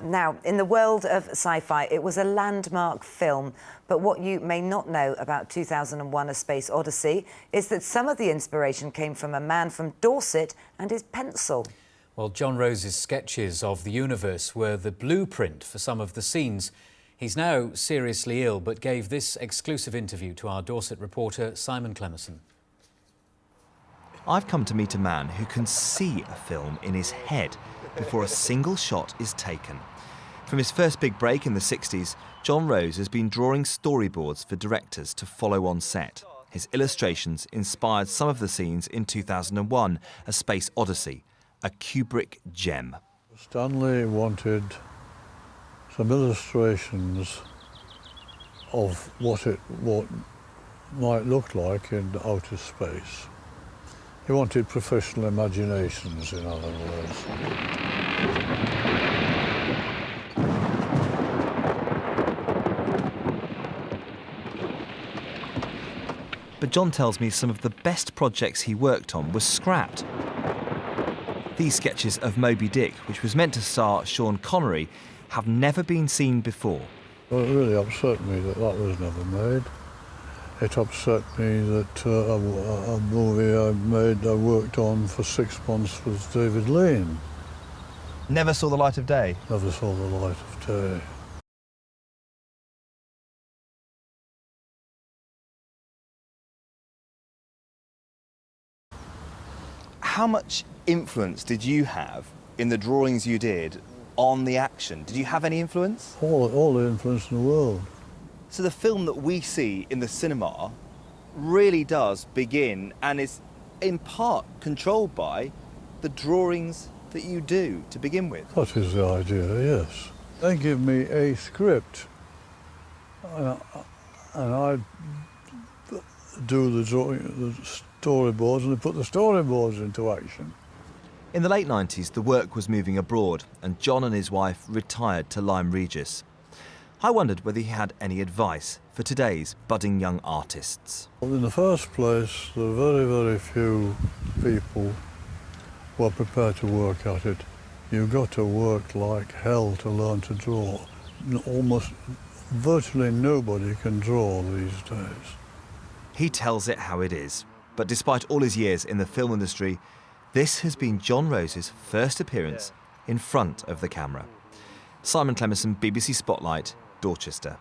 Now, in the world of sci-fi, it was a landmark film. But what you may not know about 2001: A Space Odyssey is that some of the inspiration came from a man from Dorset and his pencil. Well, John Rose's sketches of the universe were the blueprint for some of the scenes. He's now seriously ill, but gave this exclusive interview to our Dorset reporter, Simon Clemerson. I've come to meet a man who can see a film in his head before a single shot is taken. From his first big break in the 60s, John Rose has been drawing storyboards for directors to follow on set. His illustrations inspired some of the scenes in 2001: A Space Odyssey, a Kubrick gem. Stanley wanted some illustrations of what might look like in outer space. He wanted professional imaginations, in other words. But John tells me some of the best projects he worked on were scrapped. These sketches of Moby Dick, which was meant to star Sean Connery, have never been seen before. Well, it really upset me that was never made. It upset me that a movie I worked on for 6 months was David Lean. Never saw the light of day? Never saw the light of day. How much influence did you have in the drawings you did on the action? Did you have any influence? All the influence in the world. So the film that we see in the cinema really does begin and is in part controlled by the drawings that you do to begin with. That is the idea, yes. They give me a script and I do the storyboards, and they put the storyboards into action. In the late 90s, the work was moving abroad and John and his wife retired to Lyme Regis. I wondered whether he had any advice for today's budding young artists. Well, in the first place, there are very, very few people who are prepared to work at it. You've got to work like hell to learn to draw. Almost virtually nobody can draw these days. He tells it how it is, but despite all his years in the film industry, this has been John Rose's first appearance in front of the camera. Simon Clemerson, BBC Spotlight, Dorchester.